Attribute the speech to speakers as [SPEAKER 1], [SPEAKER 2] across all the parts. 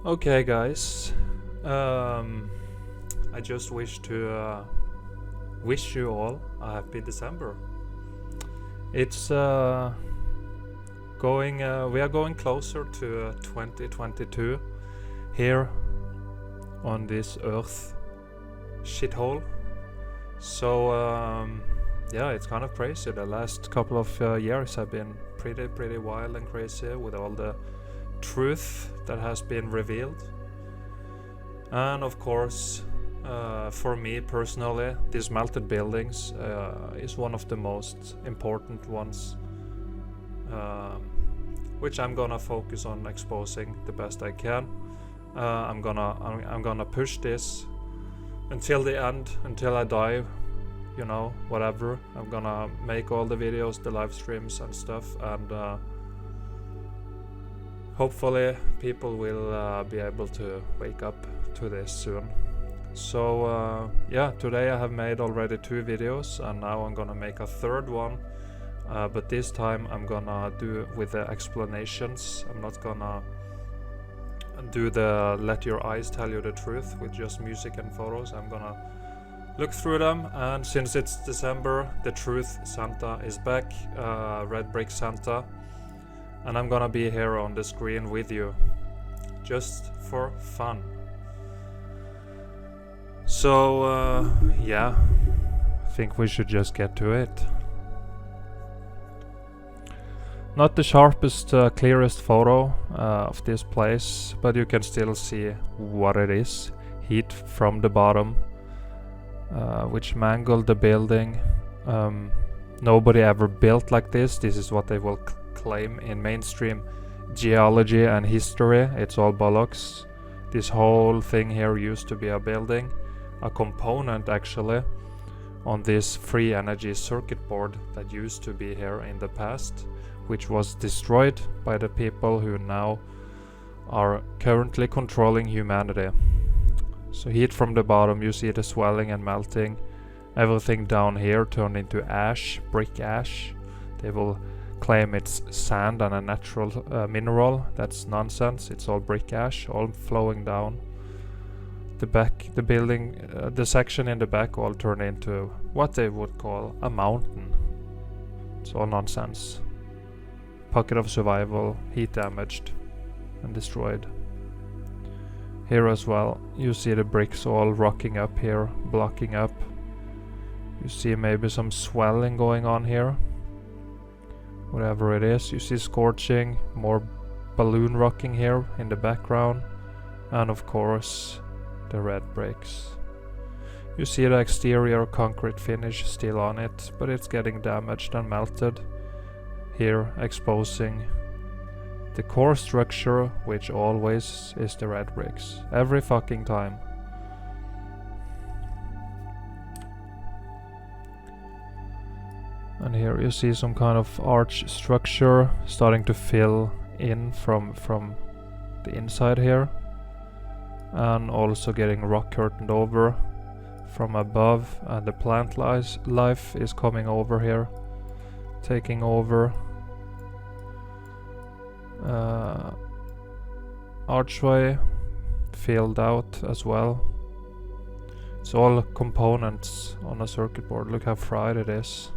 [SPEAKER 1] Okay, guys. I just wish to wish you all a happy December. It's going. We are going closer to 2022 here on this Earth shithole. So yeah, it's kind of crazy. The last couple of years have been pretty wild and crazy with all the truth that has been revealed. And of course, for me personally, these melted buildings is one of the most important ones, which I'm gonna focus on exposing the best I can. I'm gonna push this until the end, until I die, you know, whatever. I'm gonna make all the videos, the live streams and stuff, and hopefully people will be able to wake up to this soon. So yeah, today I have made already 2 videos, and now I'm gonna make a third one, but this time I'm gonna do with the explanations. I'm not gonna do the let your eyes tell you the truth with just music and photos. I'm gonna look through them, and since it's December, the truth Santa is back, Red Brick Santa, and I'm gonna be here on the screen with you just for fun. So yeah, I think we should just get to it. Not the sharpest, clearest photo of this place, but you can still see what it is. Heat from the bottom, which mangled the building. Nobody ever built like this. This is what they will claim in mainstream geology and history. It's all bollocks. This whole thing here used to be a building, a component actually, on this free energy circuit board that used to be here in the past, which was destroyed by the people who now are currently controlling humanity. So heat from the bottom, you see the swelling and melting. Everything down here turned into ash, brick ash. They will claim it's sand and a natural mineral. That's nonsense. It's all brick ash, all flowing down. The back, the building, the section in the back all turned into what they would call a mountain. It's all nonsense. Pocket of survival, heat damaged and destroyed. Here as well, you see the bricks all rocking up here, blocking up. You see maybe some swelling going on here. Whatever it is, you see scorching, more balloon rocking here in the background, and of course the red bricks. You see the exterior concrete finish still on it, but it's getting damaged and melted. Here exposing the core structure, which always is the red bricks. Every fucking time. And here you see some kind of arch structure starting to fill in from the inside here. And also getting rock curtained over from above, and the plant life is coming over here, taking over. Archway filled out as well. It's all components on a circuit board. Look how fried it is.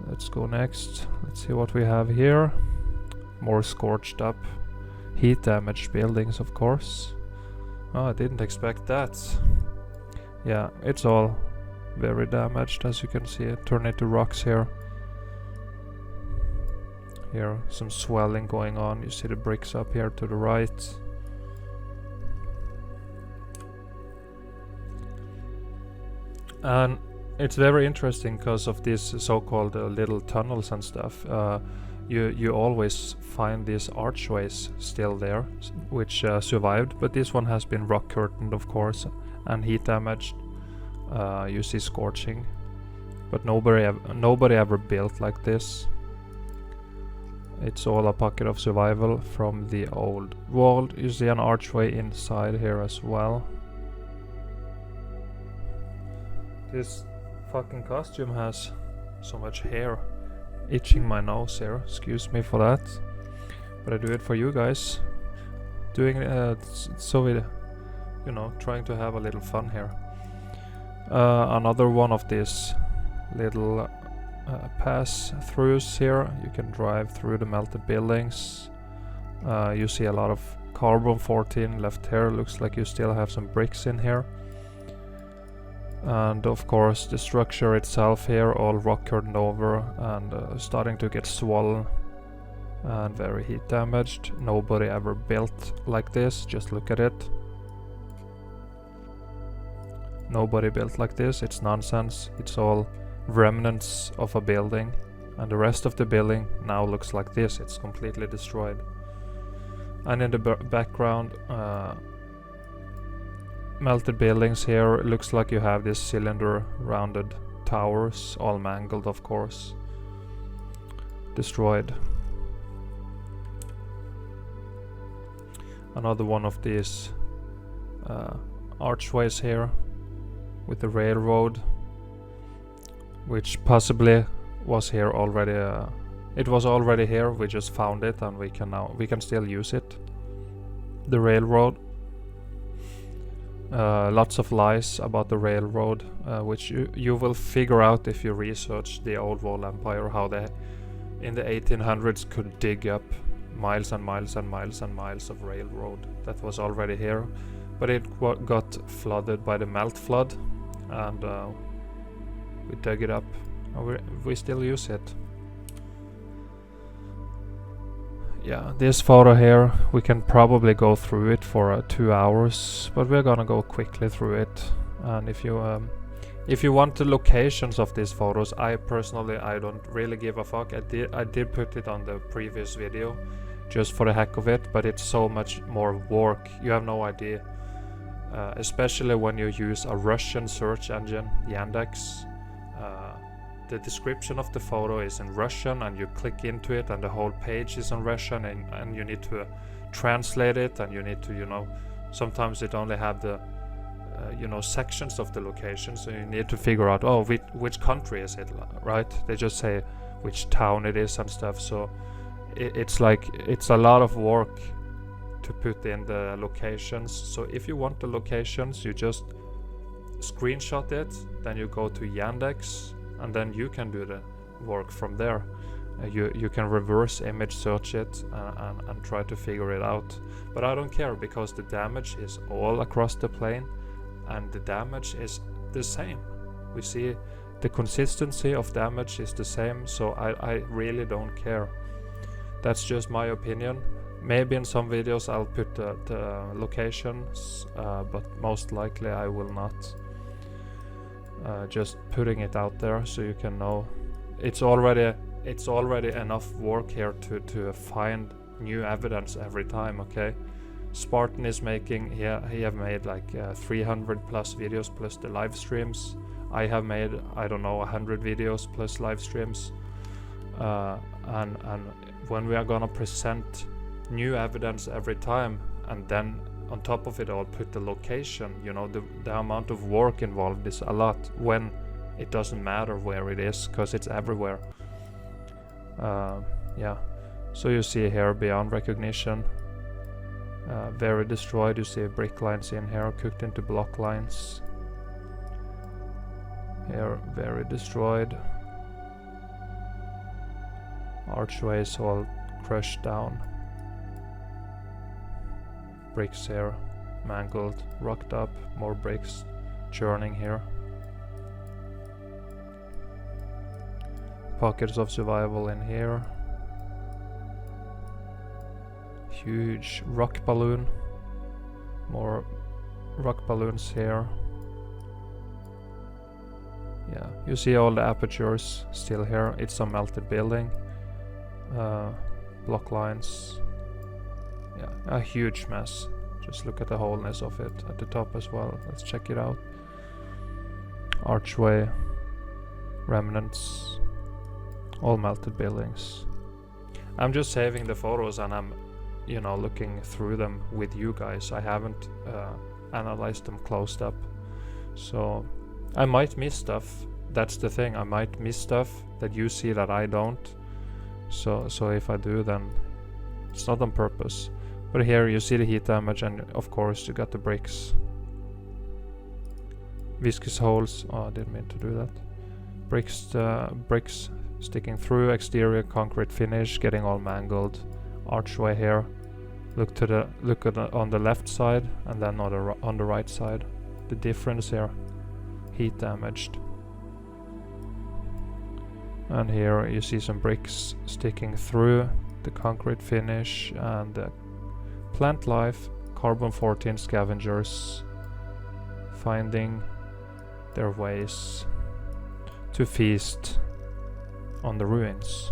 [SPEAKER 1] Let's go next. Let's see what we have here. More scorched up, heat damaged buildings, of course. Oh, I didn't expect that. Yeah, it's all very damaged, as you can see. It turned into rocks here. Here, some swelling going on. You see the bricks up here to the right. And it's very interesting because of these so-called little tunnels and stuff. You always find these archways still there, which survived, but this one has been rock curtained, of course, and heat damaged. You see scorching, but nobody ever built like this. It's all a pocket of survival from the old world. You see an archway inside here as well. This fucking costume has so much hair itching my nose here. Excuse me for that. but I do it for you guys. Doing so we, you know, trying to have a little fun here. Another one of these little pass-throughs here. You can drive through the melted buildings. You see a lot of carbon 14 left here. Looks like you still have some bricks in here. And of course the structure itself here, all rock curtained over and starting to get swollen and very heat damaged. Nobody ever built like this, just look at it. Nobody built like this, it's nonsense. It's all remnants of a building, and the rest of the building now looks like this. It's completely destroyed. And in the background, melted buildings here. It looks like you have this cylinder rounded towers, all mangled of course, destroyed. Another one of these archways here with the railroad, which possibly was here already. It was already here, we just found it and we can still use it. The railroad. Lots of lies about the railroad, which you will figure out if you research the old Wall Empire, how they in the 1800s could dig up miles and miles and miles and miles of railroad that was already here, but it got flooded by the melt flood, and we dug it up and we still use it. Yeah, this photo here, we can probably go through it for 2 hours, but we're gonna go quickly through it. And if you want the locations of these photos, I personally don't really give a fuck. I did put it on the previous video just for the heck of it, but it's so much more work, you have no idea. Especially when you use a Russian search engine, Yandex. The description of the photo is in Russian, and you click into it and the whole page is in Russian, and you need to translate it, and you need to, you know, sometimes it only have the you know, sections of the location, so you need to figure out, oh, which country is it, right? They just say which town it is and stuff, so it's like, it's a lot of work to put in the locations. So if you want the locations, you just screenshot it, then you go to Yandex, and then you can do the work from there. You can reverse image search it and try to figure it out. But I don't care, because the damage is all across the plane and the damage is the same. We see the consistency of damage is the same, so I really don't care. That's just my opinion. Maybe in some videos I'll put the locations, but most likely I will not. Just putting it out there so you can know. It's already enough work here to find new evidence every time, okay? Spartan is making, he have made like 300 plus videos plus the live streams. I have made, I don't know, 100 videos plus live streams. And when we are gonna present new evidence every time, and then on top of it all put the location, you know, the amount of work involved is a lot, when it doesn't matter where it is, because it's everywhere. Yeah, so you see here beyond recognition, very destroyed. You see brick lines in here cooked into block lines. Here very destroyed. Archways all crushed down. Bricks here mangled, rocked up, more bricks churning here. Pockets of survival in here. Huge rock balloon. More rock balloons here. Yeah, you see all the apertures still here. It's a melted building. Block lines. Yeah, a huge mess. Just look at the wholeness of it at the top as well. Let's check it out. Archway. Remnants. All melted buildings. I'm just saving the photos and I'm, you know, looking through them with you guys. I haven't analyzed them closed up. So I might miss stuff. That's the thing. I might miss stuff that you see that I don't. So if I do, then It's not on purpose. But here you see the heat damage, and of course you got the bricks. Viscous holes. Oh, I didn't mean to do that. Bricks sticking through. Exterior concrete finish, getting all mangled. Archway here. Look on the left side, and then on the right side. The difference here. Heat damaged. And here you see some bricks sticking through the concrete finish, and the plant life, carbon-14 scavengers finding their ways to feast on the ruins.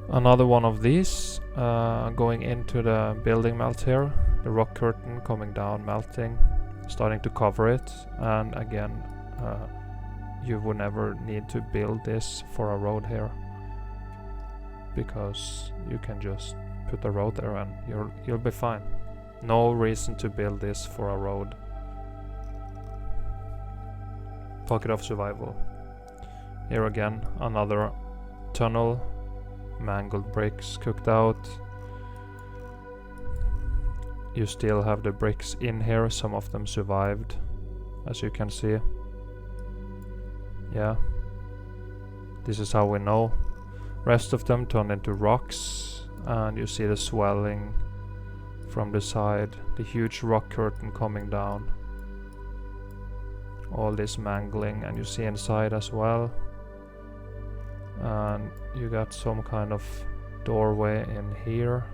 [SPEAKER 1] Another one of these going into the building melt here, the rock curtain coming down, melting, starting to cover it, and again you would never need to build this for a road here, because you can just put a road there and you'll be fine. No reason to build this for a road. Pocket of survival. Here again, another tunnel, mangled bricks cooked out. You still have the bricks in here, some of them survived, as you can see. Yeah, this is how we know. Rest of them turned into rocks, and you see the swelling from the side, the huge rock curtain coming down. All this mangling, and you see inside as well. And you got some kind of doorway in here.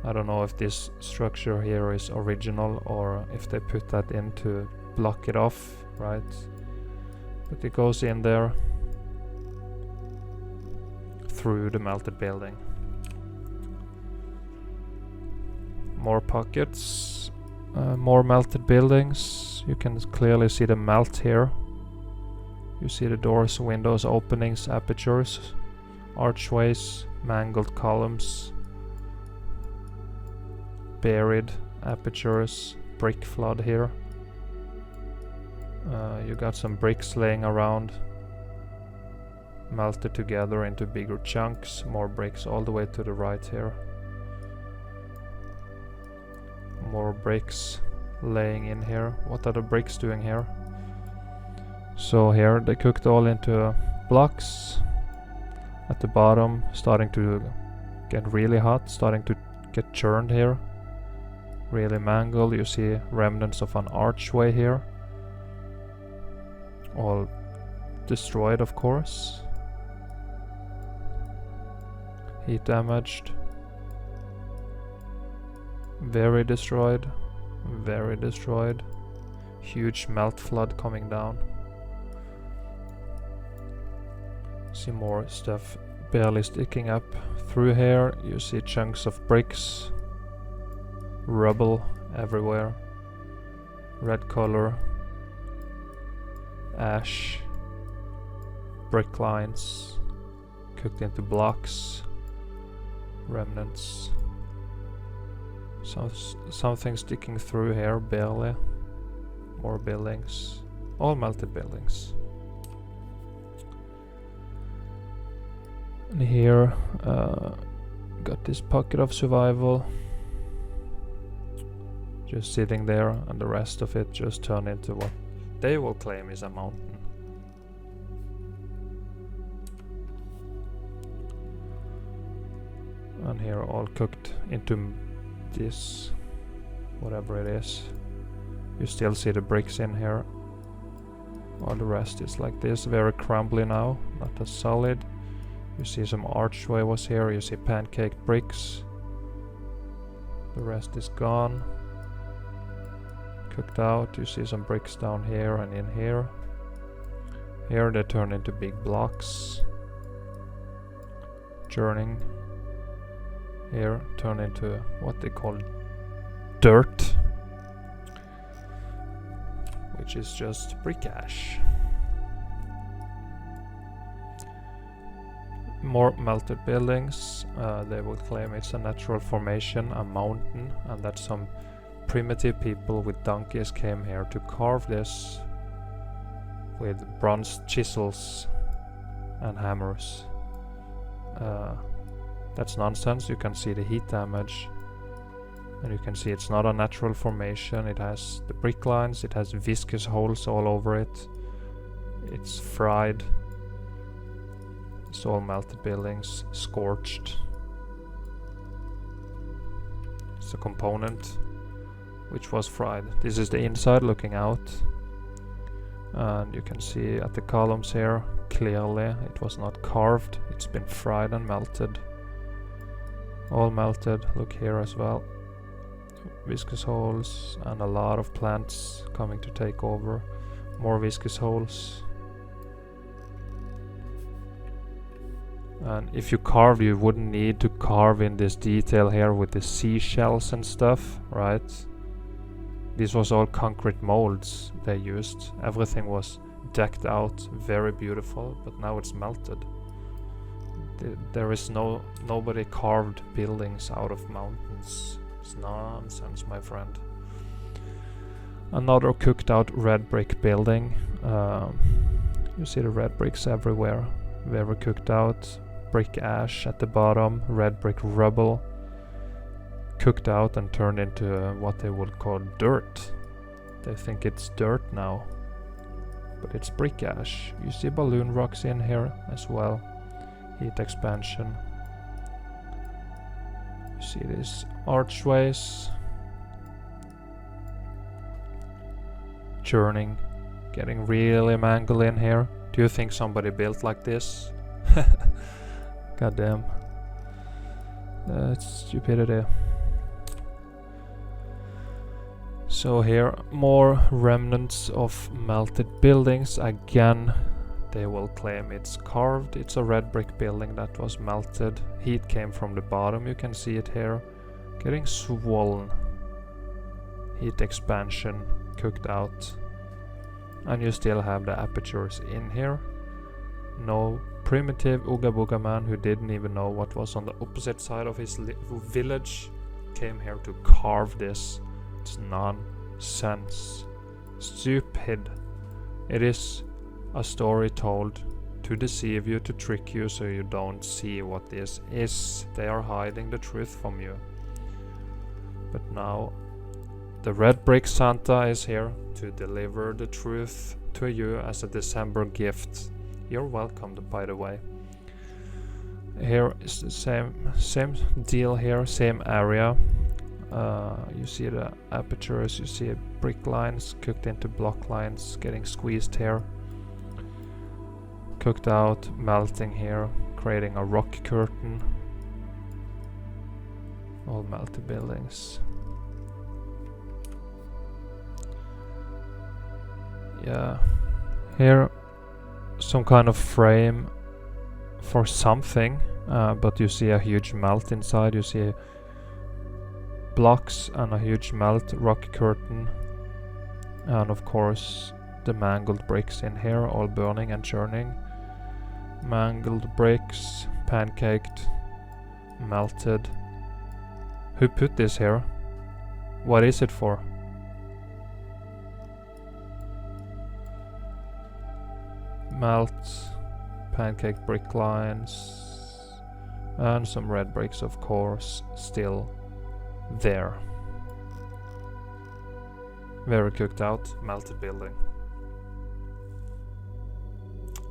[SPEAKER 1] I don't know if this structure here is original or if they put that in to block it off, right? But it goes in there through the melted building. More pockets, more melted buildings. You can clearly see the melt here. You see the doors, windows, openings, apertures, archways, mangled columns, buried apertures, brick flood here. You got some bricks laying around, melted together into bigger chunks, more bricks all the way to the right here. More bricks laying in here. What are the bricks doing here? So here they cooked all into blocks. At the bottom, starting to get really hot, starting to get churned here. Really mangled. You see remnants of an archway here. All destroyed, of course. Heat damaged. Very destroyed. Very destroyed. Huge melt flood coming down. See more stuff barely sticking up through here. You see chunks of bricks, rubble everywhere, red color, ash, brick lines cooked into blocks, remnants, something sticking through here barely, more buildings, all melted buildings. And here got this pocket of survival just sitting there, and the rest of it just turned into what they will claim is a mountain. And here all cooked into this, whatever it is. You still see the bricks in here. All the rest is like this, very crumbly now, not as solid. You see some archway was here, you see pancaked bricks. The rest is gone. Cooked out, you see some bricks down here and in here. Here they turn into big blocks. Churning. Here turn into what they call dirt, which is just brick ash. More melted buildings. They will claim it's a natural formation, a mountain, and that some primitive people with donkeys came here to carve this with bronze chisels and hammers. That's nonsense. You can see the heat damage, and you can see it's not a natural formation. It has the brick lines, it has viscous holes all over it. It's fried. It's all melted buildings, scorched. It's a component which was fried. This is the inside looking out, and you can see at the columns here clearly it was not carved. It's been fried and melted. All melted. Look here as well. Viscous holes and a lot of plants coming to take over. More viscous holes. And if you carved, you wouldn't need to carve in this detail here with the seashells and stuff, right? This was all concrete molds they used. Everything was decked out, very beautiful, but now it's melted. There is nobody carved buildings out of mountains. It's nonsense, my friend. Another cooked out red brick building. You see the red bricks everywhere. Very cooked out. Brick ash at the bottom, red brick rubble. Cooked out and turned into what they would call dirt. They think it's dirt now, but it's brick ash. You see balloon rocks in here as well. Heat expansion. You see these archways. Churning. Getting really mangled in here. Do you think somebody built like this? Goddamn. That's stupidity. So here, more remnants of melted buildings. Again, they will claim it's carved. It's a red brick building that was melted. Heat came from the bottom, you can see it here. Getting swollen. Heat expansion, cooked out. And you still have the apertures in here. No primitive Ooga Booga man who didn't even know what was on the opposite side of his village came here to carve this. It's nonsense. Stupid. It is a story told to deceive you, to trick you so you don't see what this is. They are hiding the truth from you. But now the red brick Santa is here to deliver the truth to you as a December gift. You're welcome, by the way. Here is the same deal here, same area. You see the apertures, you see brick lines cooked into block lines, getting squeezed here. Cooked out, melting here, creating a rock curtain. All melted buildings. Yeah, here some kind of frame for something, but you see a huge melt inside. You see blocks and a huge melt, rock curtain, and of course the mangled bricks in here, all burning and churning. Mangled bricks, pancaked, melted. Who put this here? What is it for? Melt, pancake brick lines, and some red bricks, of course, still there. Very cooked out, melted building.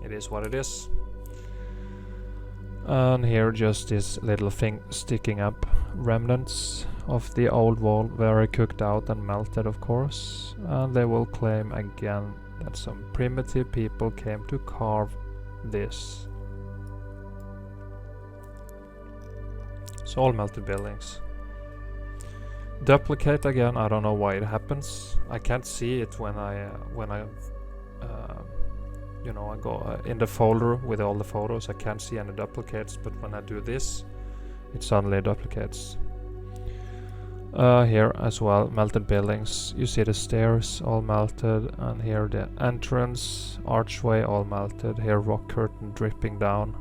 [SPEAKER 1] It is what it is. And here just this little thing sticking up, remnants of the old wall, very cooked out and melted, of course. And they will claim again that some primitive people came to carve this. It's all melted buildings. Duplicate again, I don't know why it happens. I can't see it when I you know, I go in the folder with all the photos. I can't see any duplicates, but when I do this, it suddenly duplicates. Here as well, melted buildings. You see the stairs all melted, and here the entrance archway all melted. Here rock curtain dripping down.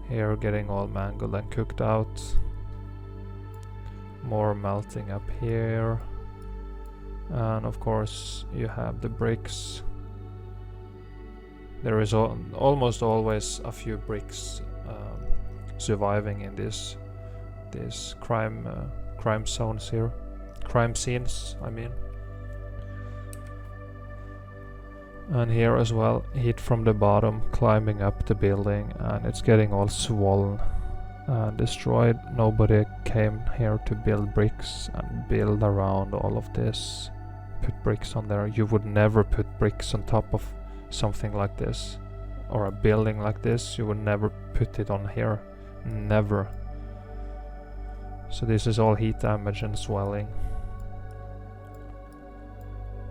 [SPEAKER 1] Here getting all mangled and cooked out. More melting up here. And of course you have the bricks There is almost always a few bricks surviving in this crime zones here, crime scenes, I mean. And here as well, heat from the bottom climbing up the building, and it's getting all swollen and destroyed. Nobody came here to build bricks and build around all of this, put bricks on there. You would never put bricks on top of something like this, or a building like this. You would never put it on here, never. So this is all heat damage and swelling.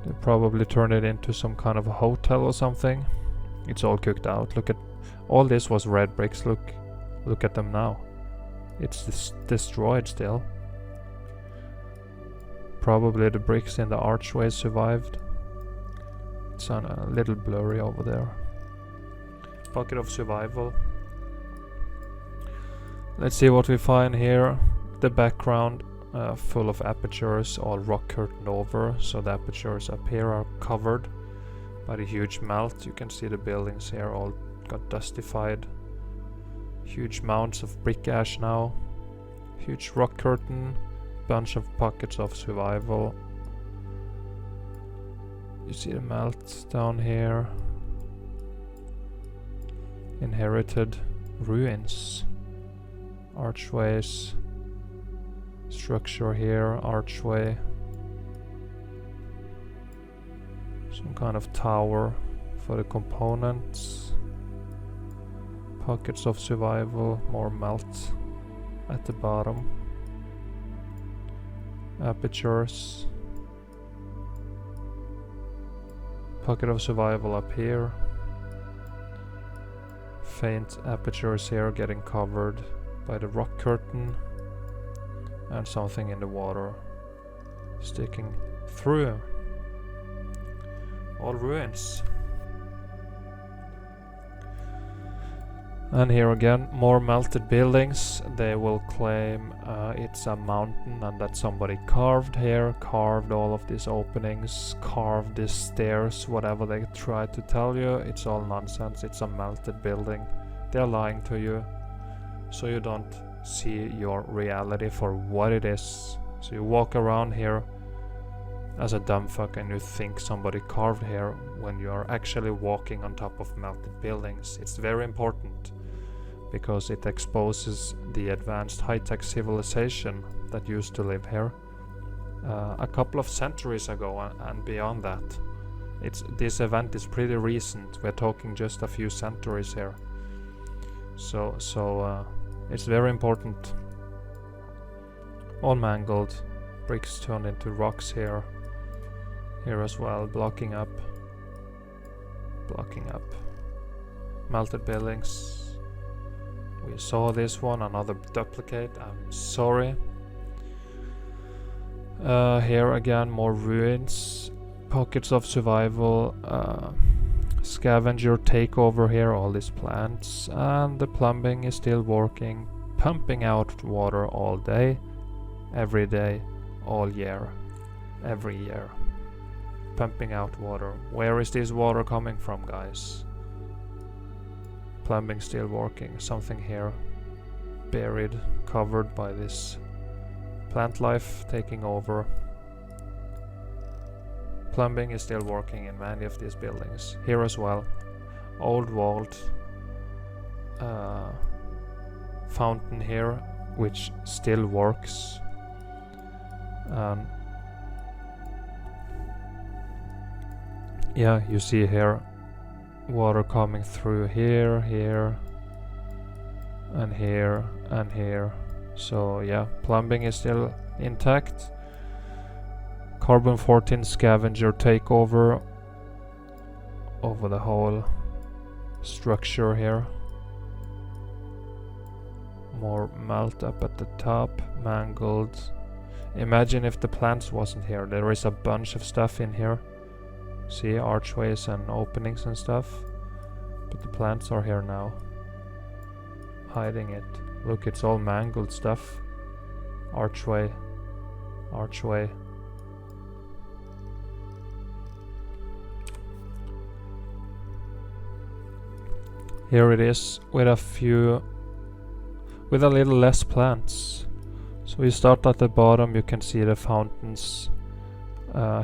[SPEAKER 1] They probably turned it into some kind of a hotel or something. It's all cooked out. Look at all this was red bricks. Look at them now. It's destroyed still. Probably the bricks in the archway survived. It's a little blurry over there. Pocket of survival. Let's see what we find here. The background full of apertures, all rock curtained over, so the apertures up here are covered by the huge melt. You can see the buildings here all got dustified. Huge mounds of brick ash now. Huge rock curtain. Bunch of pockets of survival. You see the melt down here. Inherited ruins. Archways. Structure here, archway. Some kind of tower for the components. Pockets of survival, more melt at the bottom. Apertures. Pocket of survival up here. Faint apertures here getting covered by the rock curtain. And something in the water sticking through. All ruins. And here again, more melted buildings. They will claim it's a mountain and that somebody carved here, carved all of these openings, carved these stairs, whatever they try to tell you. It's all nonsense. It's a melted building. They're lying to you, so you don't see your reality for what it is. So you walk around here as a dumb fuck and you think somebody carved here when you are actually walking on top of melted buildings. It's very important because it exposes the advanced high-tech civilization that used to live here a couple of centuries ago and beyond that. This event is pretty recent. We're talking just a few centuries here. So it's very important. All mangled. Bricks turned into rocks here. Here as well, blocking up. Melted buildings. We saw this one, another duplicate. I'm sorry. Here again, more ruins. Pockets of survival. Scavenger takeover here, all these plants, and the plumbing is still working, pumping out water all day, every day, all year, every year, pumping out water. Where is this water coming from, guys? Plumbing still working. Something here buried, covered by this plant life taking over. Plumbing is still working in many of these buildings. Here as well. Old vault. Fountain here, which still works. Yeah, you see here water coming through here, here, and here, and here. So yeah, plumbing is still intact. Carbon-14 scavenger takeover over the whole structure here. More melt up at the top, mangled. Imagine if the plants wasn't here. There is a bunch of stuff in here. See, archways and openings and stuff. But the plants are here now, hiding it. Look, it's all mangled stuff. Archway, archway. Here it is with a little less plants. So you start at the bottom, you can see the fountains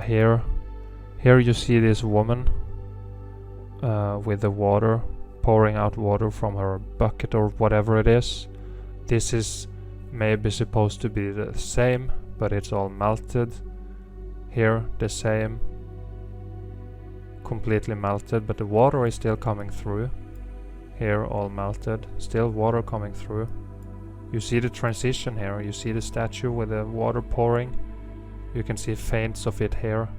[SPEAKER 1] here. Here you see this woman with the water, pouring out water from her bucket or whatever it is. This is maybe supposed to be the same, but it's all melted. Here the same, completely melted, but the water is still coming through. Here all melted, still water coming through. You see the transition here, you see the statue with the water pouring. You can see feints of it here,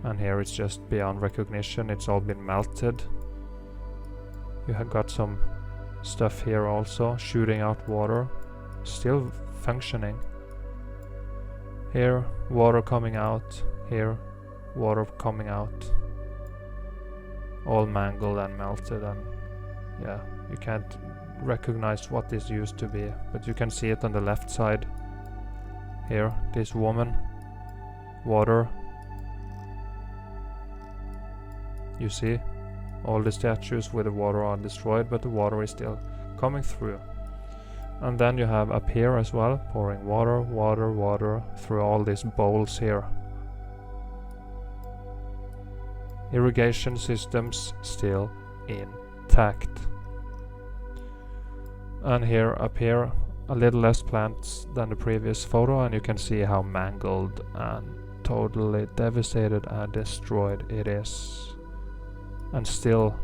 [SPEAKER 1] and here it's just beyond recognition, it's all been melted. You have got some stuff here also, shooting out water, still functioning. Here, water coming out, here, water coming out. All mangled and melted, and yeah, you can't recognize what this used to be, but you can see it on the left side. Here, this woman, water. You see, all the statues with the water are destroyed, but the water is still coming through. And then you have up here as well, pouring water, water, water through all these bowls here. Irrigation systems still intact. And here, up here, a little less plants than the previous photo, and you can see how mangled and totally devastated and destroyed it is. And still,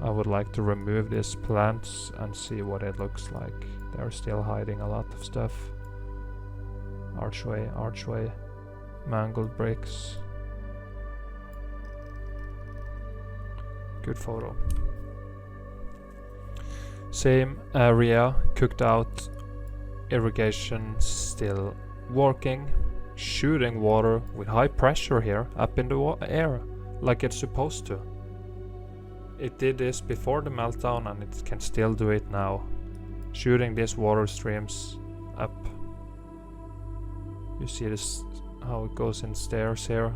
[SPEAKER 1] I would like to remove these plants and see what it looks like. They're still hiding a lot of stuff. Archway, archway, mangled bricks. Good photo. Same area, cooked out, irrigation still working, shooting water with high pressure here up in the air, like it's supposed to. It did this before the meltdown and it can still do it now, shooting these water streams up. You see this, how it goes in stairs here,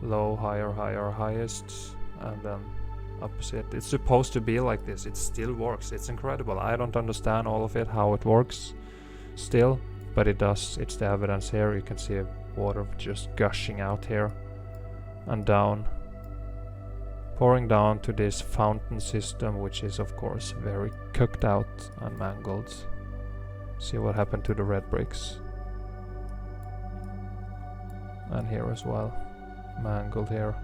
[SPEAKER 1] low, higher, higher, highest, and then opposite. It's supposed to be like this. It still works. It's incredible. I don't understand all of it, how it works still, but it does. It's the evidence here. You can see water just gushing out here and down, pouring down to this fountain system, which is of course very cooked out and mangled. See what happened to the red bricks. And here as well, mangled here.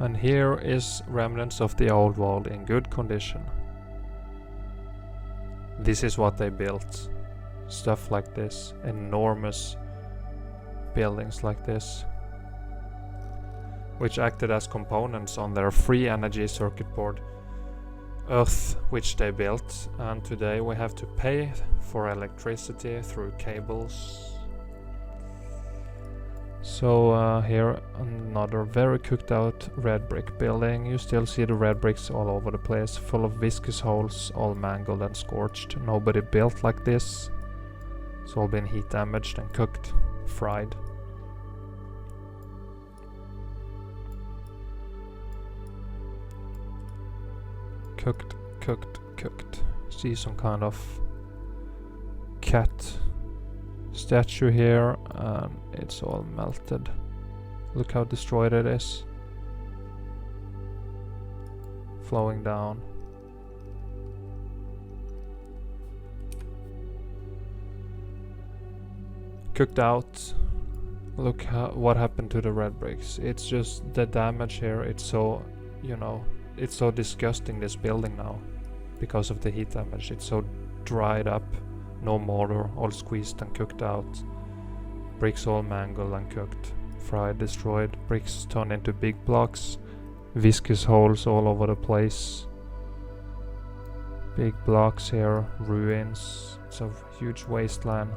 [SPEAKER 1] And here is remnants of the old wall in good condition. This is what they built. Stuff like this. Enormous buildings like this, which acted as components on their free energy circuit board Earth, which they built. And today we have to pay for electricity through cables. So here another very cooked out red brick building. You still see the red bricks all over the place, full of viscous holes, all mangled and scorched. Nobody built like this. It's all been heat damaged and cooked, fried. Cooked, cooked, cooked. See some kind of cat statue here, and it's all melted. Look how destroyed it is. Flowing down. Cooked out. Look what happened to the red bricks. It's just the damage here. It's so, you know, it's so disgusting, this building now, because of the heat damage. It's so dried up. No mortar, all squeezed and cooked out. Bricks all mangled and cooked, fried, destroyed. Bricks turned into big blocks. Viscous holes all over the place. Big blocks here, ruins. It's a huge wasteland.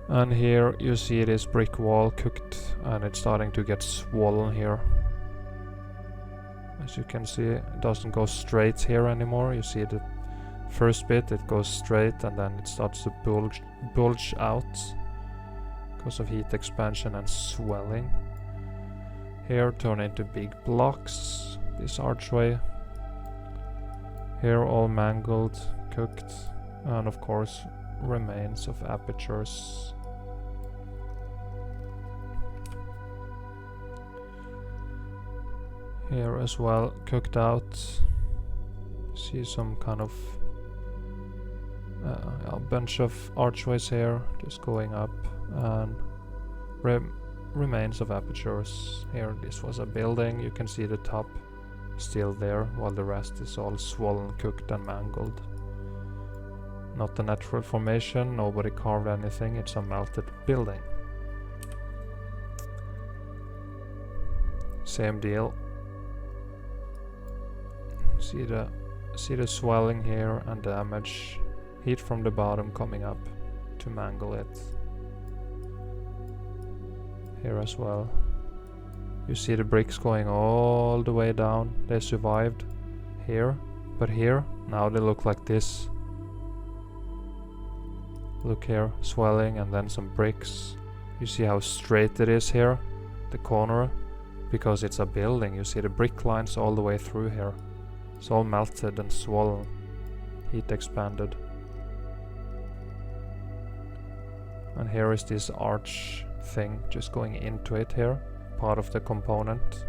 [SPEAKER 1] And here you see this brick wall cooked, and it's starting to get swollen here. As you can see, it doesn't go straight here anymore. You see the first bit, it goes straight, and then it starts to bulge out. because of heat expansion and swelling. Here turn into big blocks, this archway. Here all mangled, cooked, and of course remains of apertures. Here as well, cooked out. See some kind of a bunch of archways here, just going up, and remains of apertures. Here, this was a building. You can see the top still there, while the rest is all swollen, cooked, and mangled. Not a natural formation. Nobody carved anything. It's a melted building. Same deal. See the swelling here and damage. Heat from the bottom coming up to mangle it. Here as well. You see the bricks going all the way down. They survived here, but here, now they look like this. Look here, swelling and then some bricks. You see how straight it is here, the corner, because it's a building. You see the brick lines all the way through here. It's all melted and swollen, heat expanded. And here is this arch thing just going into it here, part of the component.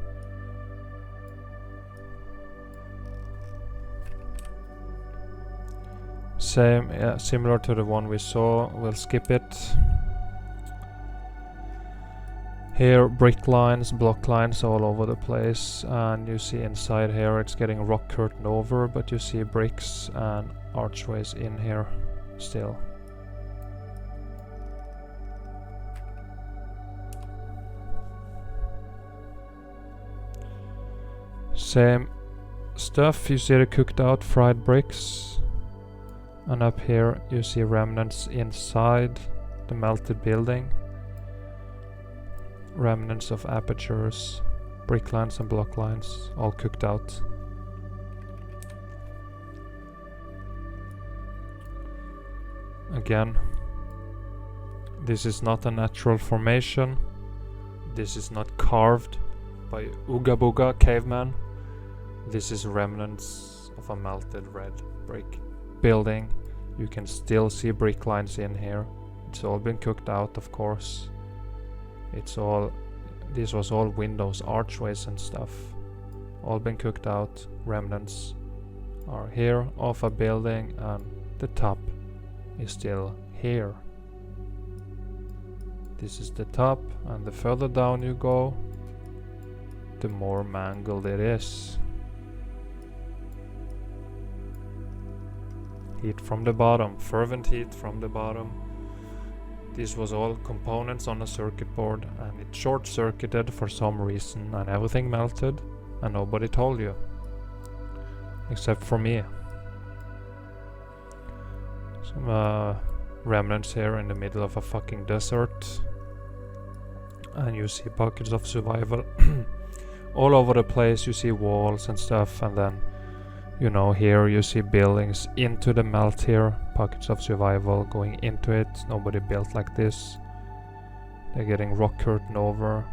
[SPEAKER 1] Same, similar to the one we saw. We'll skip it. Here, brick lines, block lines all over the place, and you see inside here it's getting rock curtain over, but you see bricks and archways in here still. Same stuff, you see the cooked out fried bricks, and up here you see remnants inside the melted building. Remnants of apertures, brick lines and block lines, all cooked out. Again, this is not a natural formation. This is not carved by Ooga Booga caveman. This is remnants of a melted red brick building. You can still see brick lines in here. It's all been cooked out, of course. This was all windows, archways and stuff. All been cooked out. Remnants are here of a building, and the top is still here. This is the top, and the further down you go, the more mangled it is. Heat from the bottom, fervent heat from the bottom. This was all components on a circuit board, and it short-circuited for some reason, and everything melted, and nobody told you. Except for me. Some remnants here in the middle of a fucking desert. And you see pockets of survival. All over the place you see walls and stuff, and then, you know, here you see buildings into the melt here. Pockets of survival going into it. Nobody built like this. They're getting rock curtain over.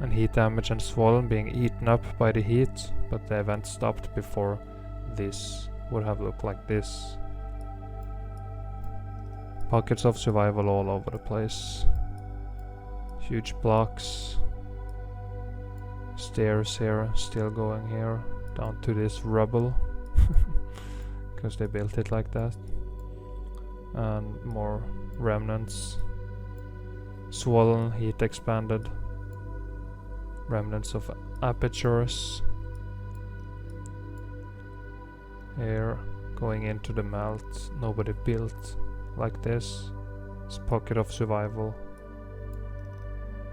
[SPEAKER 1] And heat damage and swollen, being eaten up by the heat. But the event stopped before this would have looked like this. Pockets of survival all over the place. Huge blocks. Stairs here, still going here. Down to this rubble. Because they built it like that. And more remnants. Swollen, heat expanded. Remnants of apertures. Here, going into the melt. Nobody built like this. It's a pocket of survival.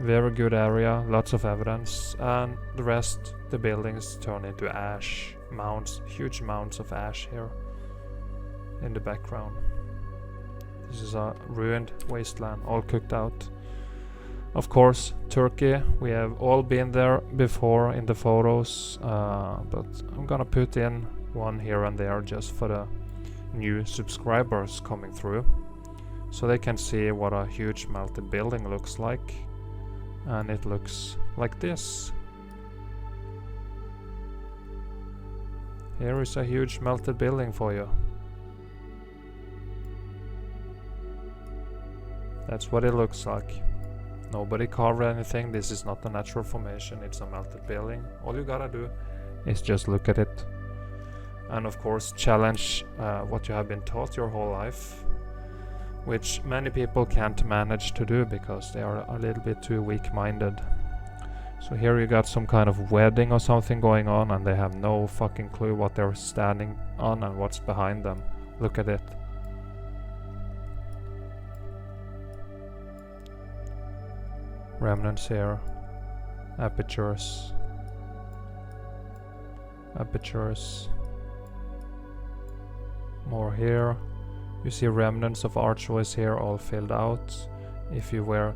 [SPEAKER 1] Very good area, lots of evidence, and the rest, the buildings turn into ash mounds, huge mounds of ash here in the background. This is a ruined wasteland, all cooked out. Of course, Turkey, we have all been there before in the photos, but I'm gonna put in one here and there just for the new subscribers coming through. so they can see what a huge melted building looks like. And it looks like this. Here is a huge melted building for you. That's what it looks like. Nobody carved anything. This is not a natural formation, it's a melted building. All you gotta do is just look at it. And of course challenge what you have been taught your whole life, which many people can't manage to do because they are a little bit too weak-minded. So here you got some kind of wedding or something going on and they have no fucking clue what they're standing on and what's behind them. Look at it. Remnants here. Apertures. Apertures. More here. You see remnants of archways here all filled out. If you were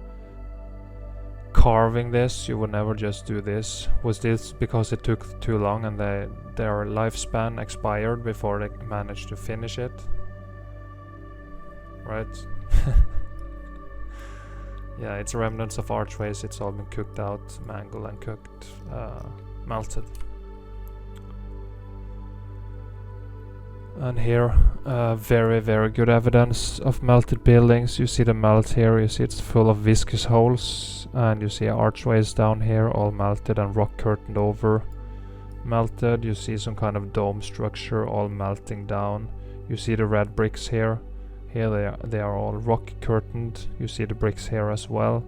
[SPEAKER 1] carving this, you would never just do this. Was this because it took too long and their lifespan expired before they managed to finish it? Right? Yeah, it's remnants of archways. It's all been cooked out, mangled and cooked, melted. And here, very, very good evidence of melted buildings. You see the melt here, you see it's full of viscous holes, and you see archways down here, all melted and rock curtained over. Melted, you see some kind of dome structure, all melting down. You see the red bricks here. Here they are all rock curtained. You see the bricks here as well.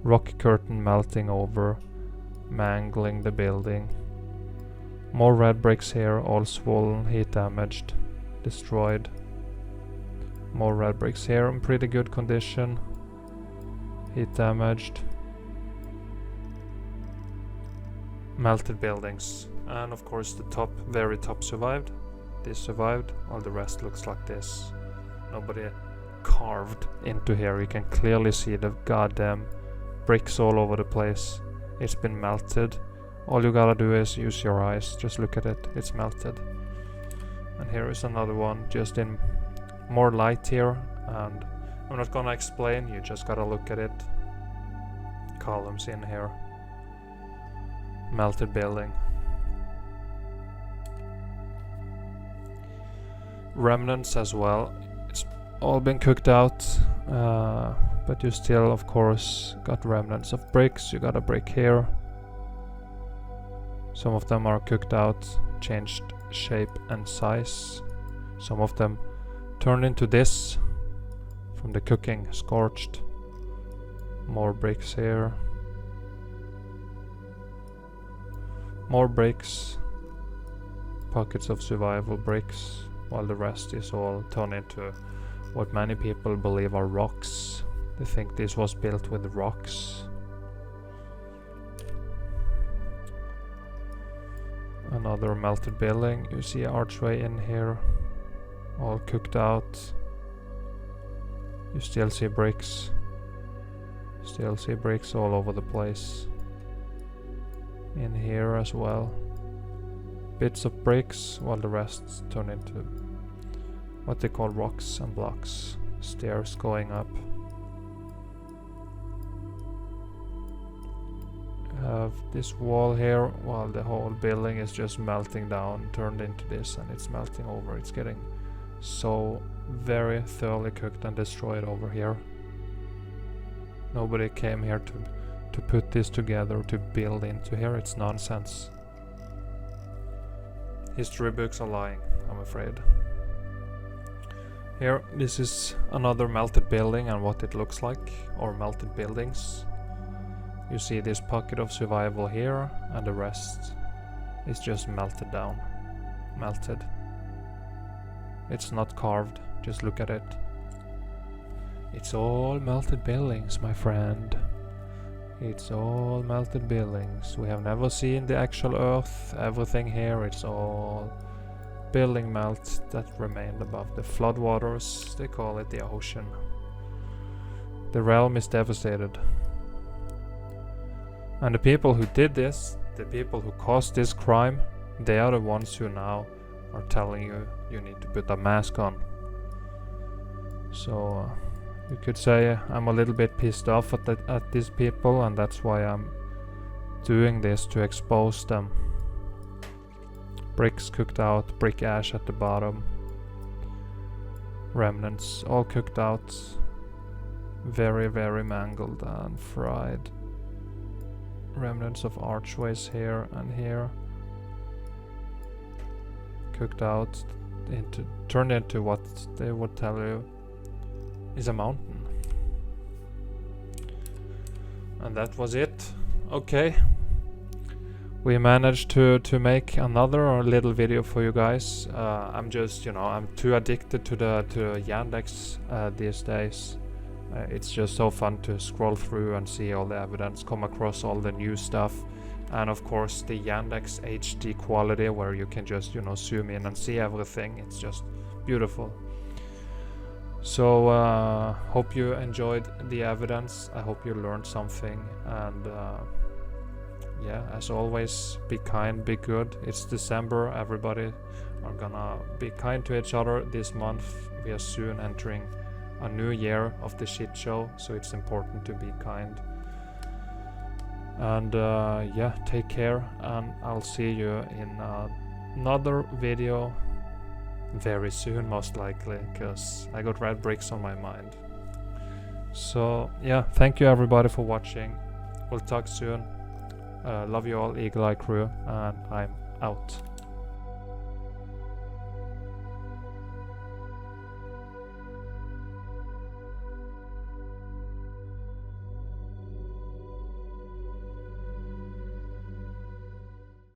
[SPEAKER 1] Rock curtain melting over, mangling the building. More red bricks here, all swollen, heat damaged, destroyed. More red bricks here in pretty good condition, heat damaged. Melted buildings. And of course the top, very top survived. This survived, all the rest looks like this. Nobody carved into here. You can clearly see the goddamn bricks all over the place. It's been melted. All you gotta do is use your eyes, just look at it, it's melted. And here is another one, just in more light here, and I'm not gonna explain, you just gotta look at it. Columns in here. Melted building. Remnants as well, it's all been cooked out, but you still of course got remnants of bricks. You got a brick here. Some of them are cooked out, changed shape and size. Some of them turned into this from the cooking, scorched. More bricks here. More bricks. Pockets of survival bricks, while the rest is all turned into what many people believe are rocks. They think this was built with rocks. Another melted building. You see archway in here, all cooked out. You still see bricks. Still see bricks all over the place. In here as well. Bits of bricks, while the rest turn into what they call rocks and blocks. Stairs going up. Have this wall here, while the whole building is just melting down, turned into this, and it's melting over. It's getting so very thoroughly cooked and destroyed over here. Nobody came here to put this together, to build into here. It's nonsense. History books are lying, I'm afraid. Here, this is another melted building and what it looks like, or melted buildings. You see this pocket of survival here, and the rest is just melted down. Melted. It's not carved, just look at it. It's all melted buildings, my friend. It's all melted buildings. We have never seen the actual earth. Everything here, it's all building melt that remained above the floodwaters. They call it the ocean. The realm is devastated. And the people who did this, the people who caused this crime, they are the ones who now are telling you you need to put a mask on. So You could say I'm a little bit pissed off at these people, and that's why I'm doing this, to expose them. Bricks cooked out, brick ash at the bottom. Remnants all cooked out. Very, very mangled and fried. Remnants of archways here and here. Cooked out, turned into what they would tell you is a mountain. And that was it. Okay. We managed to make another little video for you guys. I'm just, I'm too addicted to Yandex these days. It's just so fun to scroll through and see all the evidence, come across all the new stuff, and of course the Yandex HD quality, where you can just, zoom in and see everything. It's just beautiful. So hope you enjoyed the evidence. I hope you learned something, and yeah, as always, be kind, be good. It's December. Everybody are gonna be kind to each other this month. We are soon entering a new year of the shit show, so it's important to be kind. And yeah, take care, and I'll see you in another video very soon, most likely, because I got red bricks on my mind. So yeah, thank you everybody for watching. We'll talk soon. Love you all, Eagle Eye Crew, and I'm out.